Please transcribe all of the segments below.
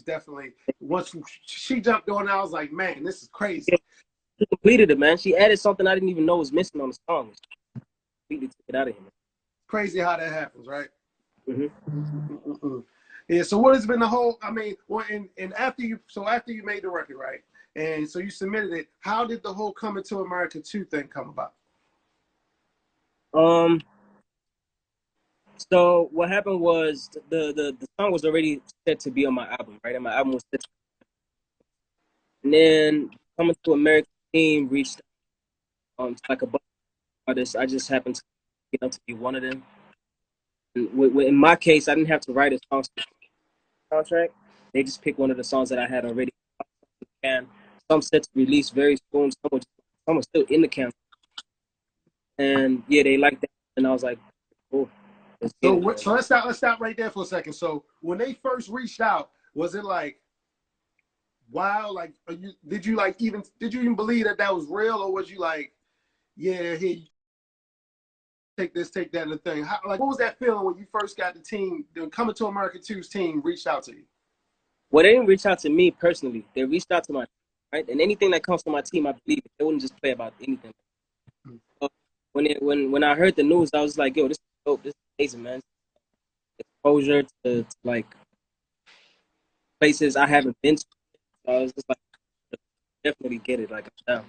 definitely, once she jumped on, I was like, man, this is crazy. Yeah, she completed it, man. She added something I didn't even know was missing on the song. She completely took it out of him. Crazy how that happens, right? Mm-hmm. Mm-mm. Yeah. So what has been the whole? I mean, well, and after you made the record, right? And so you submitted it. How did the whole Coming to America 2 thing come about? Um, so what happened was the song was already set to be on my album, right? And my album was set to, and then Coming to America team reached to like a bunch of artists. I just happened to get up to be one of them. And in my case, I didn't have to write a song soundtrack. They just picked one of the songs that I had already. And some set to release very soon. Some were still in the can. And yeah, they liked that. And I was like, cool. Let's get it. So let's stop right there for a second. So when they first reached out, was it like, wow, like did you even believe that that was real, or was you like, yeah, here, take this, take that, and the thing? How, like, what was that feeling when you first got the Coming to America 2's team reached out to you? Well, they didn't reach out to me personally. They reached out to my team, right? And anything that comes from my team, I believe it. They wouldn't just play about anything. So when I heard the news, I was like, yo, this is dope. This is amazing, man. Exposure to like places I haven't been to. So I was just like, definitely get it. Like, I'm down.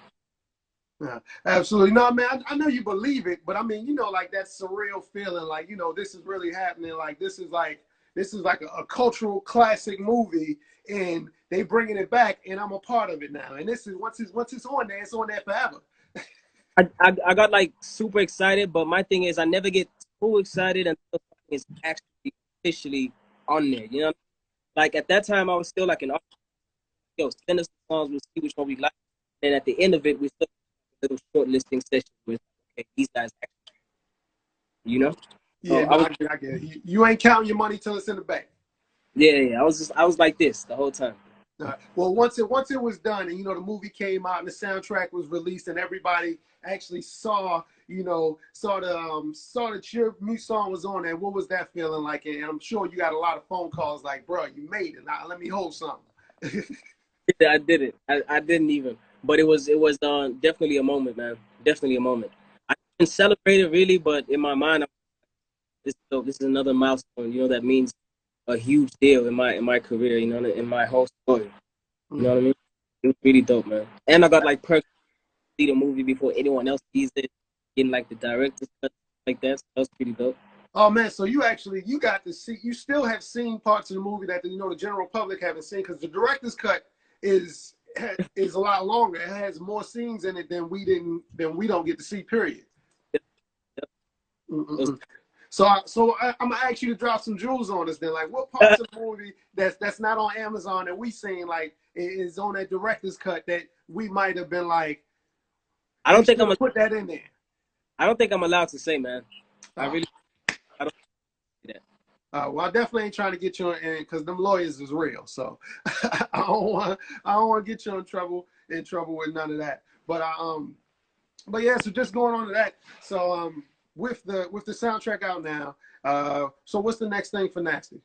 Yeah, absolutely. No, man, I know you believe it, but I mean, like that surreal feeling, like, this is really happening. Like, this is like a cultural classic movie, and they bringing it back, and I'm a part of it now. And this is once it's on there, it's on there forever. I got like super excited, but my thing is I never get too excited until something is actually officially on there. You know, like at that time I was still like an artist. Yo, send us the songs, we'll see which one we like. And at the end of it, we still have a little short listing session with okay, these guys actually, you know. So Yeah, no, I get it. You ain't counting your money till it's in the bank. yeah. I was like this the whole time. Well, once it was done, and the movie came out, and the soundtrack was released, and everybody actually saw that your new song was on there. What was that feeling like? And I'm sure you got a lot of phone calls like, "Bro, you made it. Now let me hold something." Yeah, I did it. I didn't even, but it was definitely a moment, man. Definitely a moment. I didn't celebrate it really, but in my mind, this is another milestone. You know, that means a huge deal in my career. You know, in my whole story. You know what I mean? It was really dope, man. And I got like perks to see the movie before anyone else sees it, getting like the director's cut like that. So that was pretty dope. Oh man, so you got to see. You still have seen parts of the movie that the general public haven't seen, because the director's cut is a lot longer. It has more scenes in it than we don't get to see. Period. Yep. So I'm gonna ask you to drop some jewels on us then. Like, what parts of the movie that's not on Amazon that we seen like is on that director's cut that we might have been like, I you don't think should put that in there. I don't think I'm allowed to say, man. I don't say that. Well, I definitely ain't trying to get you in because them lawyers is real. So I don't want to get you in trouble with none of that. But yeah. So just going on to that. So with the soundtrack out now. So what's the next thing for Nasty?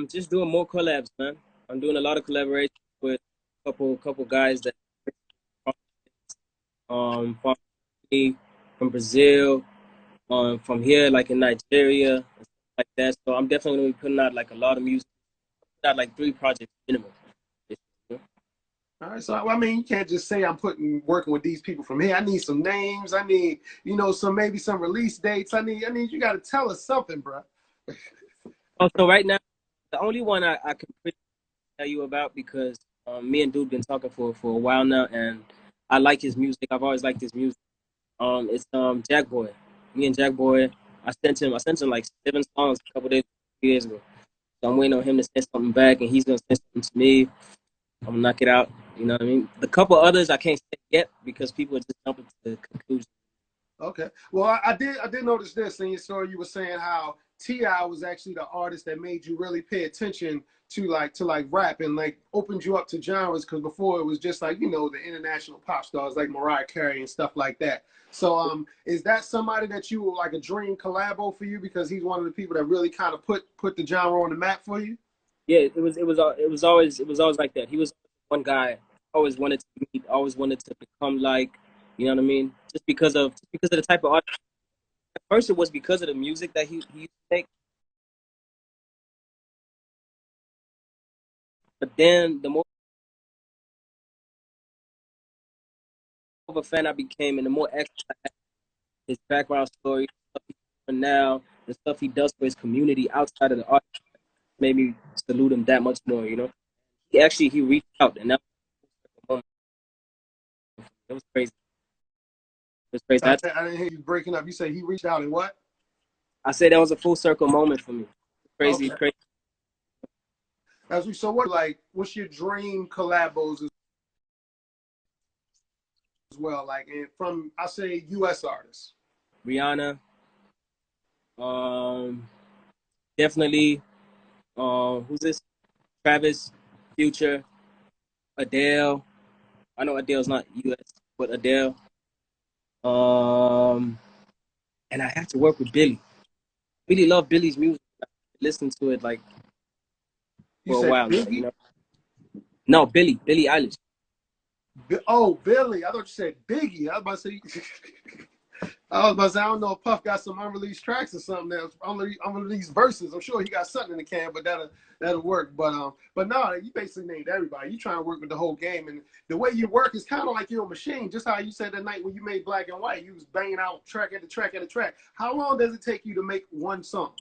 Just doing more collabs, man. I'm doing a lot of collaborations with a couple guys that from from Brazil, from here, like in Nigeria, and stuff like that. So I'm definitely gonna be putting out like a lot of music. Put out like 3 projects minimum. All right, so I mean, you can't just say I'm working with these people from here. I need some names. I need, maybe some release dates. I need you got to tell us something, bro. Oh, so right now, the only one I can pretty tell you about, because me and Dude been talking for a while now, and I like his music. I've always liked his music. It's Jack Boy. Me and Jack Boy. I sent him like 7 songs a couple days, 3 days ago. So I'm waiting on him to send something back, and he's gonna send something to me. I'm gonna knock it out. You know what I mean? The couple others I can't say yet because people are just jumping to the conclusion. Okay. Well, I did notice this in your story. You were saying how T.I. was actually the artist that made you really pay attention to like rap and like opened you up to genres, because before it was just like the international pop stars like Mariah Carey and stuff like that. So is that somebody that you were like a dream collabo for you, because he's one of the people that really kind of put the genre on the map for you? Yeah, it was always like that. He was one guy I always wanted to meet, always wanted to become like, you know what I mean? Just because of the type of art. At first, it was because of the music that he used to make, but then the more of a fan I became, and the more access I had, his background story, stuff he's doing now, the stuff he does for his community outside of the art, made me salute him that much more. You know, he reached out, and that was crazy. It was crazy. I didn't hear you breaking up. You say he reached out and what? I say that was a full circle moment for me. Crazy, Okay. crazy. As we so what like what's your dream collabos as well? Like and from I say US artists. Rihanna, um, definitely. Who's this? Travis, Future, Adele. I know Adele's not U.S., but Adele. Um, and I have to work with Billy. Really love Billy's music. I listened to it like You for a said while now. You Biggie? know, no, Billy Eilish. Oh, Billy. I thought you said Biggie. I was about to say I don't know if Puff got some unreleased tracks or something that's unreleased verses. I'm sure he got something in the can, but that'll work. But no, you basically named everybody. You trying to work with the whole game, and the way you work is kind of like you're a machine. Just how you said that night when you made Black and White, you was banging out track at the track at the track. How long does it take you to make one song?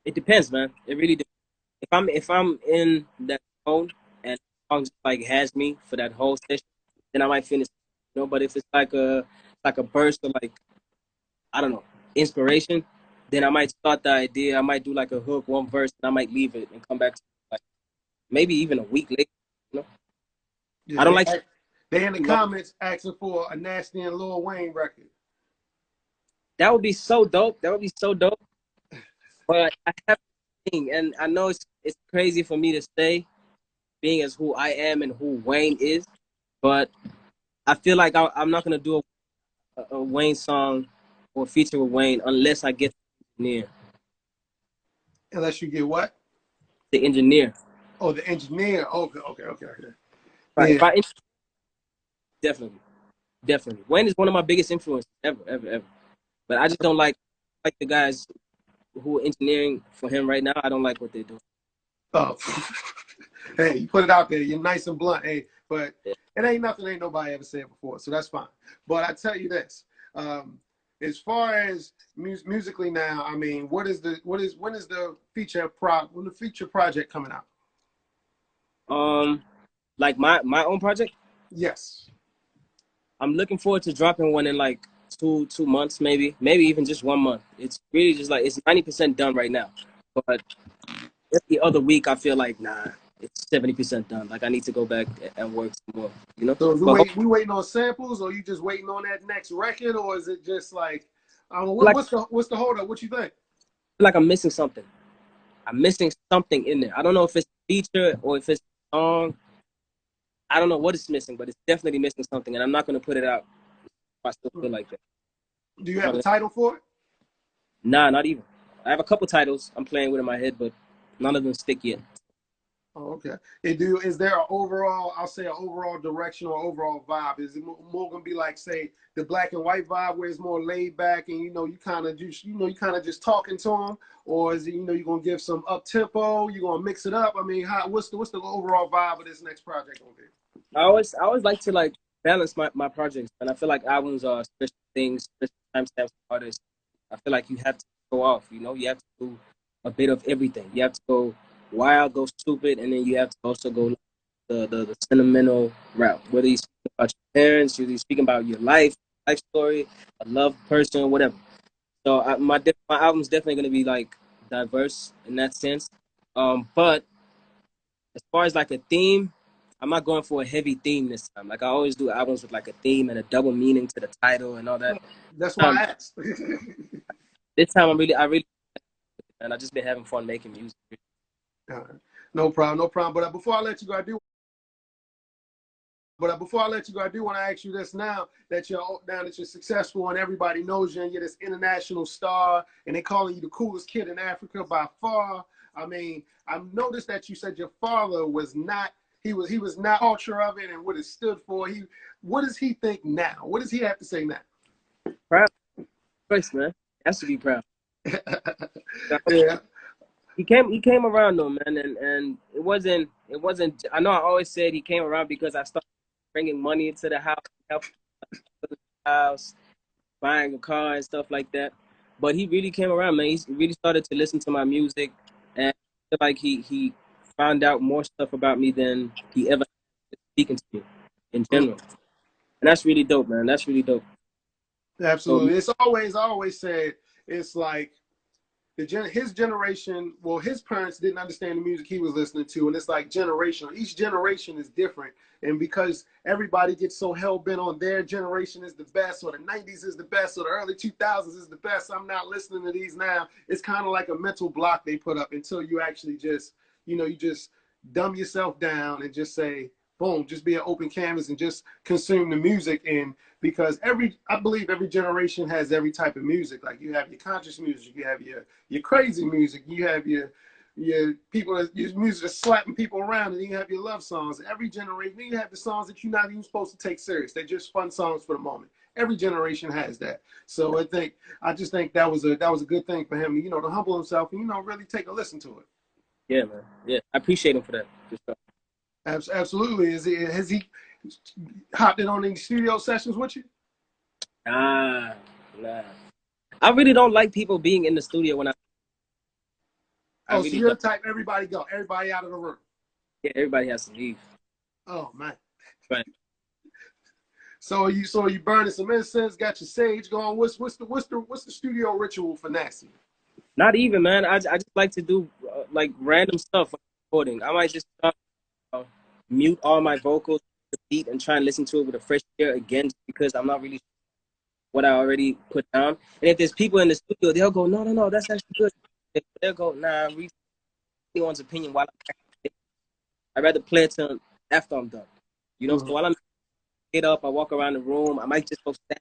It depends, man. It really depends. If I'm in that zone and the song just like has me for that whole session, then I might finish. You know, but if it's like a burst of like I don't know inspiration, then I might start the idea. I might do like a hook, one verse, and I might leave it and come back to it, like maybe even a week later. You know, I Yeah, don't like they in the rush. comments asking for a Nasty and Lil Wayne record. That would be so dope. That would be so dope. But I have to think, and I know it's crazy for me to say, being as who I am and who Wayne is, but I feel like I'm not gonna do a Wayne song or feature with Wayne unless I get Unless you get what? the engineer. Oh, the engineer. Okay. Right. If Yeah. I definitely, definitely, Wayne is one of my biggest influences ever. But I just don't like the guys who are engineering for him right now. I don't like what they're doing. Oh, hey, you put it out there. You're nice and blunt. Hey, but Yeah. it ain't nothing ain't nobody ever said before, so that's fine. But I tell you this, as far as musically now, I mean, when is the when the feature project coming out? Like my own project. Yes. I'm looking forward to dropping one in like two months, maybe even just 1 month. It's really just like it's 90% done right now, but every other week I feel like nah, it's 70% done. Like I need to go back and work some more, you know. So But we waiting on samples, or you just waiting on that next record, or is it just like, like what's the hold up? What you think? like I'm missing something. I'm missing something in there. I don't know if it's a feature or if it's a song. I don't know what it's missing, but it's definitely missing something, and I'm not gonna put it out if I still feel like that. Do you have a title for it? Nah, not even. I have a couple titles I'm playing with in my head, but none of them stick yet. Oh, okay. Is there an overall, I'll say an overall direction or overall vibe? Is it more gonna be like, say, the Black and White vibe where it's more laid back and you kind of just talking to them, or is it you're gonna give some up tempo, you're gonna mix it up? I mean, what's the overall vibe of this next project gonna be? I always like to like balance my projects, and I feel like albums are special things, special timestamps for artists. I feel like you have to go off, you know, you have to do a bit of everything. You have to go wild, go stupid, and then you have to also go the sentimental route. Whether you're speaking about your parents, whether you're speaking about your life story, a loved person, whatever. So my album's definitely gonna be like diverse in that sense. But as far as like a theme, I'm not going for a heavy theme this time. Like I always do albums with like a theme and a double meaning to the title and all that. That's why I asked. This time I really, and I just been having fun making music. No problem, no problem. But before I let you go, I do want to ask you this now that you're successful and everybody knows you and you're this international star and they calling you the coolest kid in Africa by far. I mean, I've noticed that you said your father was not, he was not culture of it and what it stood for. What does he think now? What does he have to say now? Proud, first, man. Has to be proud. Yeah. He came around though, man, and it wasn't. I know I always said he came around because I started bringing money into the house, helping the house, buying a car and stuff like that. But he really came around, man. He really started to listen to my music, and I feel like he found out more stuff about me than he ever had speaking to me in general. And that's really dope, man. That's really dope. So Absolutely. It's always, I always said, it's like his generation, well, his parents didn't understand the music he was listening to, and it's like generational. Each generation is different, and because everybody gets so hell bent on their generation is the best, or the '90s is the best, or the early 2000s is the best, I'm not listening to these now. It's kind of like a mental block they put up until you actually just, you just dumb yourself down and just say, boom, just be an open canvas and just consume the music. And because I believe every generation has every type of music. Like you have your conscious music, you have your crazy music, you have your people, your music that's slapping people around, and then you have your love songs. Every generation, then you have the songs that you're not even supposed to take serious. They're just fun songs for the moment. Every generation has that. So I just think that was a good thing for him, to humble himself and really take a listen to it. yeah, man. Yeah, I appreciate him for that. Absolutely. Has he hopped in on any studio sessions with you? Nah, nah. I really don't like people being in the studio when I Oh, so really you're don't. the type everybody go, everybody out of the room. Yeah, everybody has to leave. Oh man. Right. So are you burning some incense, got your sage going. What's the studio ritual for Nasty? Not even, man. I just like to do like random stuff when I'm recording. I might just mute all my vocals, the beat, and try and listen to it with a fresh ear again, just because I'm not really sure what I already put down. And if there's people in the studio, they'll go, no, no, no, that's actually good. They'll go, nah, read anyone's opinion while I'd rather play it till after I'm done. So Mm-hmm. while I'm get up, I walk around the room. I might just go stand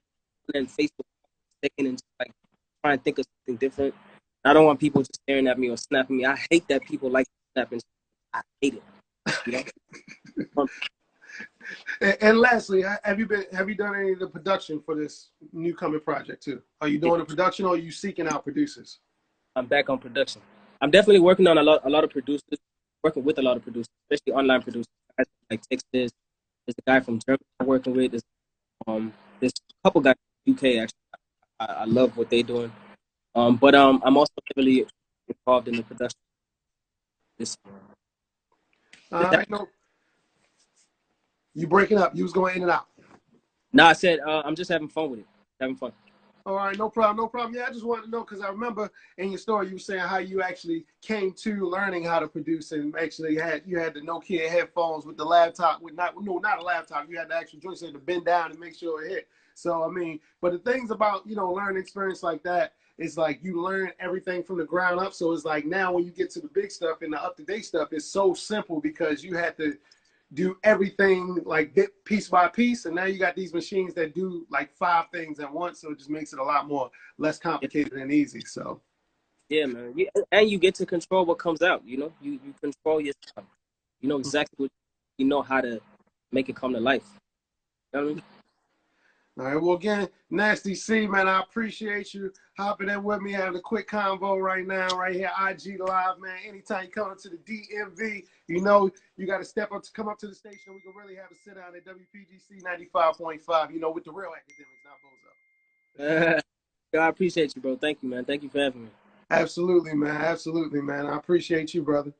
and Facebook second and just like try and think of something different. I don't want people just staring at me or snapping me. I hate that people like snapping. I hate it. And lastly, have you done any of the production for this new coming project too? Are you doing the production, or are you seeking out producers? I'm back on production. I'm definitely working on a lot of producers, working with a lot of producers, especially online producers. Guys like Texas. There's a guy from Germany I'm working with. There's a couple guys from UK actually. I love what they're doing. But I'm also heavily involved in the production. This. All right, no, you breaking up. You was going in and out. No, I said I'm just having fun with it. Having fun. All right, no problem, no problem. Yeah, I just wanted to know because I remember in your story you were saying how you actually came to learning how to produce and actually had the Nokia headphones with the laptop with not a laptop. You had the actual joystick to bend down and make sure it hit. So I mean, but the things about learning experience like that is like you learn everything from the ground up. So it's like now when you get to the big stuff and the up to date stuff, it's so simple because you had to do everything like piece by piece, and now you got these machines that do like 5 things at once, so it just makes it a lot more less complicated and easy. So Yeah, man. And you get to control what comes out. You control your stuff. You know exactly what you know how to make it come to life. You know what I mean? all right, well again, Nasty C, man, I appreciate you hopping in with me, having a quick convo right now, right here, IG Live, man. Anytime you come up to the DMV, you got to come up to the station. We can really have a sit down at WPGC 95.5, with the real academics, not Bozo. I appreciate you, bro. Thank you, man. Thank you for having me. Absolutely, man. Absolutely, man. I appreciate you, brother.